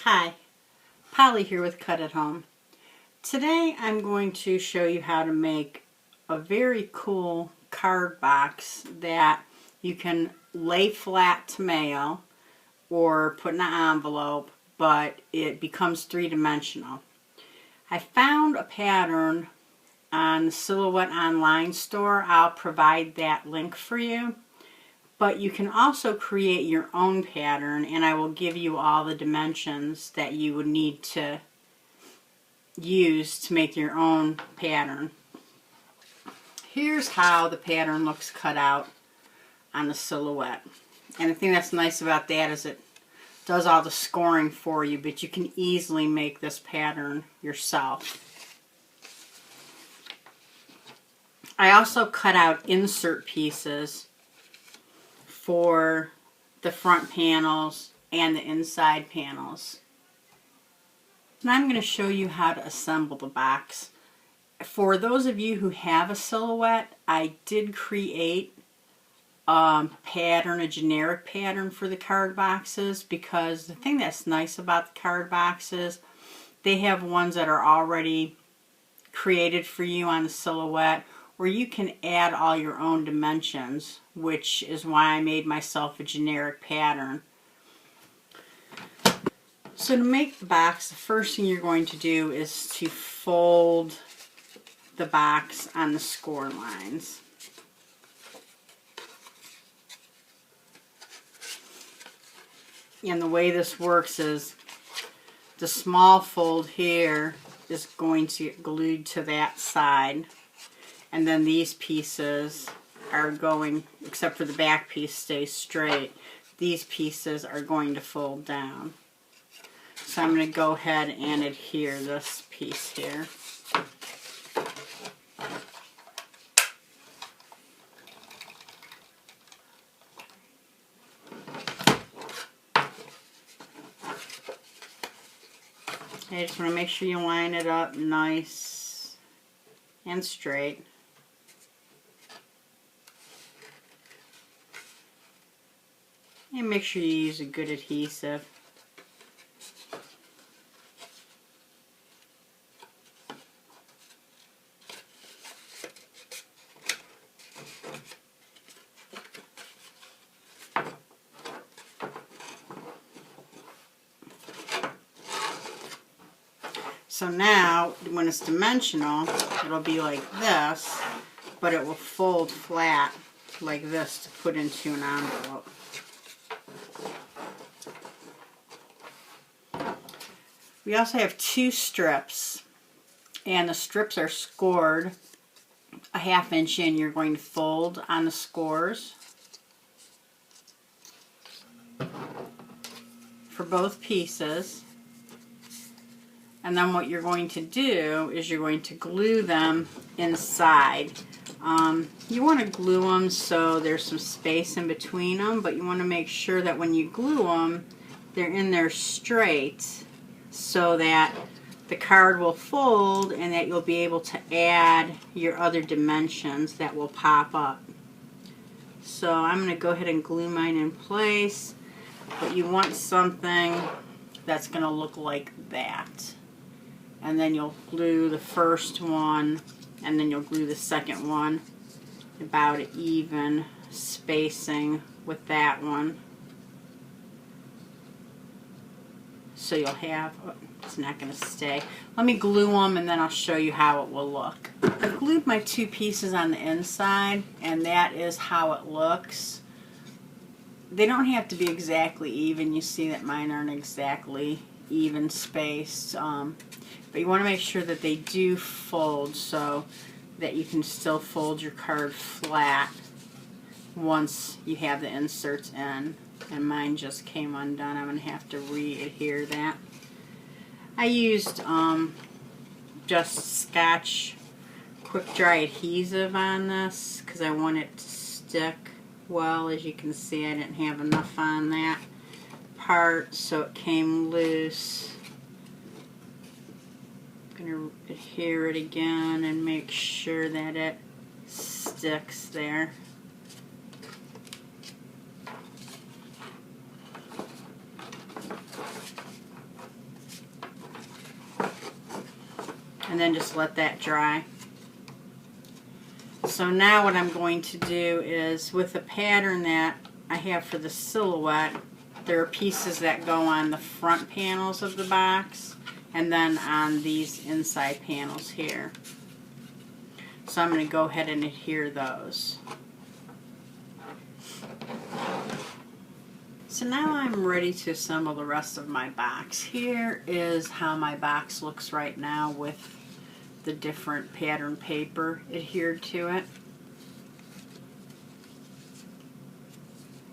Hi, Polly here with Cut at Home. Today I'm going to show you how to make a very cool card box that you can lay flat to mail or put in an envelope, but it becomes three-dimensional. I found a pattern on the Silhouette online store. I'll provide that link for you. But you can also create your own pattern, and I will give you all the dimensions that you would need to use to make your own pattern. Here's how the pattern looks cut out on the Silhouette. And the thing that's nice about that is it does all the scoring for you, but you can easily make this pattern yourself. I also cut out insert pieces for the front panels and the inside panels. And I'm going to show you how to assemble the box. For those of you who have a Silhouette, I did create a pattern, a generic pattern for the card boxes, because the thing that's nice about the card boxes, they have ones that are already created for you on the Silhouette, where you can add all your own dimensions, which is why I made myself a generic pattern. So to make the box, the first thing you're going to do is to fold the box on the score lines. And the way this works is the small fold here is going to get glued to that side. And then these pieces are going, except for the back piece stays straight, these pieces are going to fold down. So I'm going to go ahead and adhere this piece here. I just want to make sure you line it up nice and straight. And make sure you use a good adhesive. So now, when it's dimensional, it'll be like this, but it will fold flat like this to put into an envelope. We also have two strips, and the strips are scored a 1/2 inch in. You're going to fold on the scores for both pieces. And then what you're going to do is you're going to glue them inside. You want to glue them so there's some space in between them, but you want to make sure that when you glue them, they're in there straight, so that the card will fold and that you'll be able to add your other dimensions that will pop up. So I'm going to go ahead and glue mine in place, but you want something that's going to look like that. And then you'll glue the first one, and then you'll glue the second one about an even spacing with that one. So you'll have, oh, it's not going to stay. Let me glue them and then I'll show you how it will look. I glued my two pieces on the inside, and that is how it looks. They don't have to be exactly even. You see that mine aren't exactly even spaced. But you want to make sure that they do fold so that you can still fold your card flat once you have the inserts in. And mine just came undone. I'm going to have to re-adhere that. I used just Scotch quick dry adhesive on this because I want it to stick well. As you can see, I didn't have enough on that part, so it came loose. I'm going to adhere it again and make sure that it sticks there. and then just let that dry. So now what I'm going to do is, with the pattern that I have for the silhouette, there are pieces that go on the front panels of the box and then on these inside panels here. So I'm going to go ahead and adhere those. So now I'm ready to assemble the rest of my box. Here is how my box looks right now with the different pattern paper adhered to it.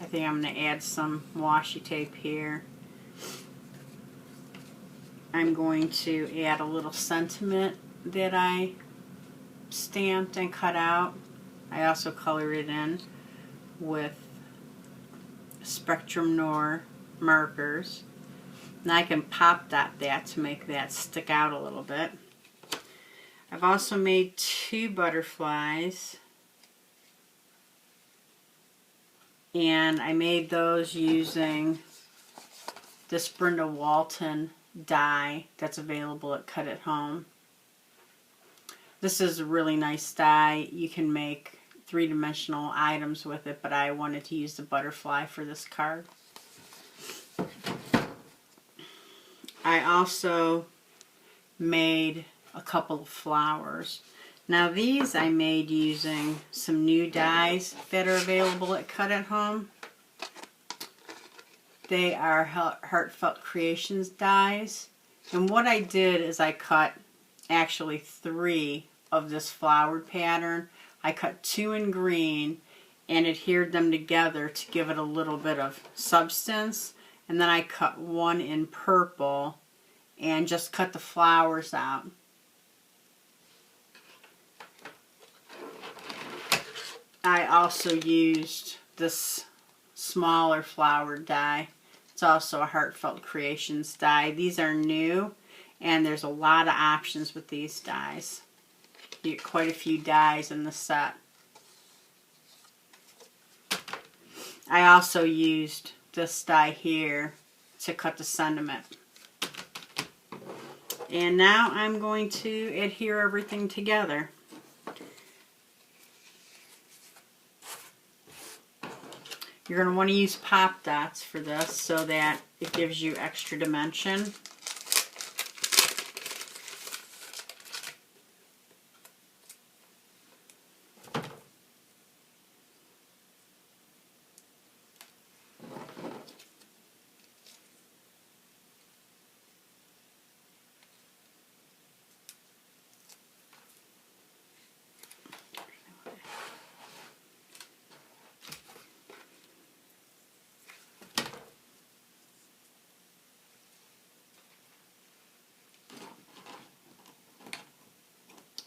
I think I'm going to add some washi tape here. I'm going to add a little sentiment that I stamped and cut out. I also colored it in with Spectrum Noir markers. Now I can pop dot that to make that stick out a little bit. I've also made 2 butterflies, and I made those using this Brenda Walton die that's available at Cut at Home. This is a really nice die. You can make 3-dimensional items with it, but I wanted to use the butterfly for this card. I also made a couple of flowers. Now these I made using some new dies that are available at Cut at Home. They are Heartfelt Creations dies. And what I did is I cut actually 3 of this flowered pattern. I cut 2 in green and adhered them together to give it a little bit of substance. And then I cut 1 in purple and just cut the flowers out. I also used this smaller flowered die. It's also a Heartfelt Creations die. These are new, and there's a lot of options with these dies. You get quite a few dies in the set. I also used this die here to cut the sentiment. And now I'm going to adhere everything together. You're going to want to use pop dots for this so that it gives you extra dimension.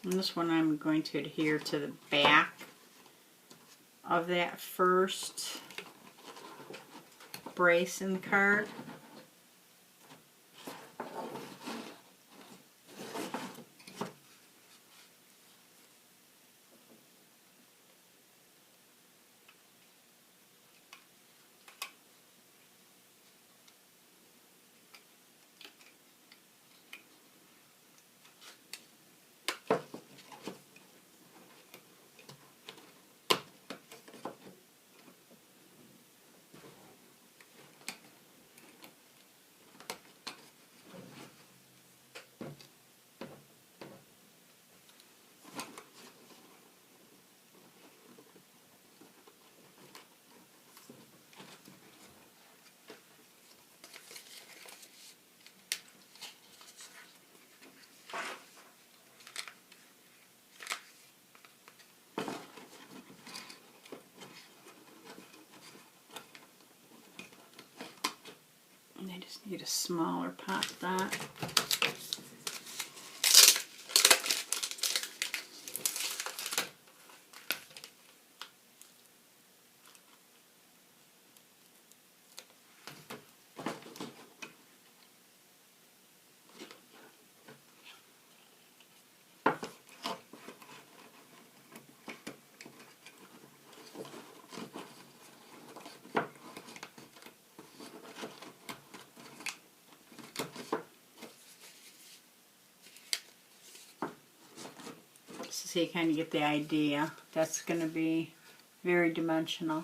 And this one I'm going to adhere to the back of that first brace in the card. And I just need a smaller pop dot. So you kind of get the idea. That's going to be very dimensional.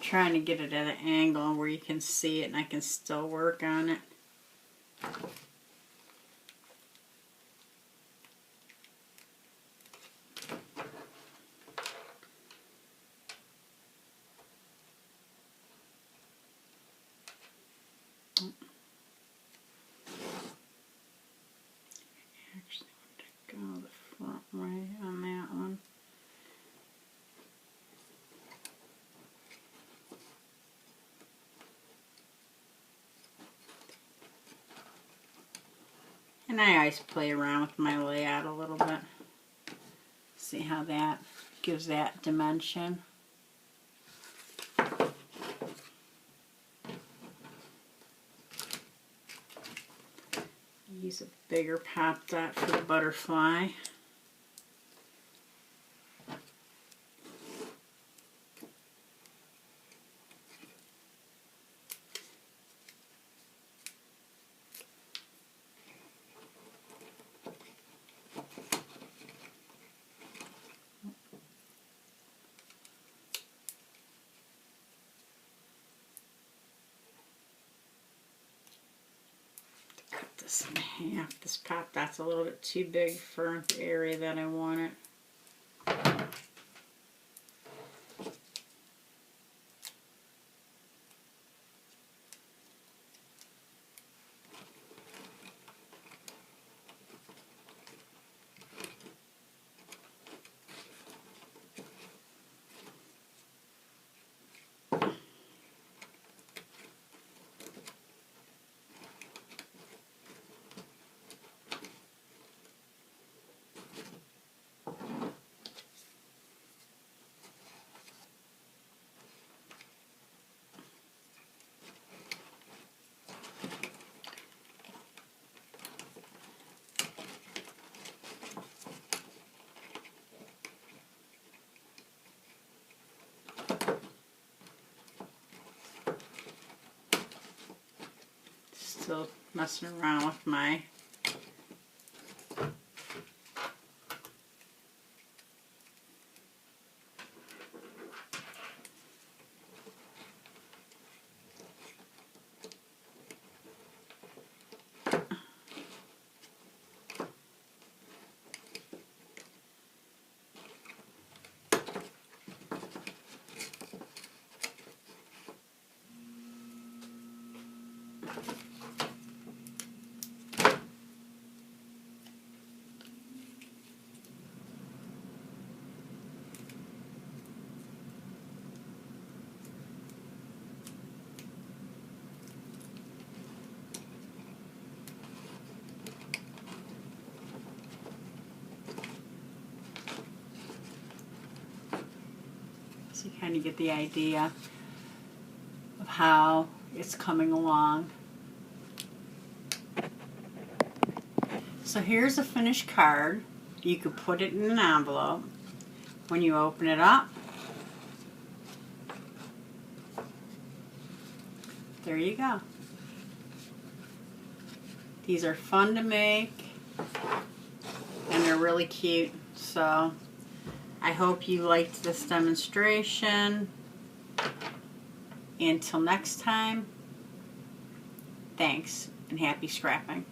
Trying to get it at an angle where you can see it and I can still work on it. Actually, I want to go the front way on that one. And I always play around with my layout a little bit. See how that gives that dimension. Use a bigger pop dot for the butterfly. Cut this in half. This pop dot's a little bit too big for the area that I want it. Still messing around with my so you kind of get the idea of how it's coming along. So here's a finished card. You could put it in an envelope. When you open it up, there you go. These are fun to make and they're really cute. So I hope you liked this demonstration. Until next time, thanks and happy scrapping.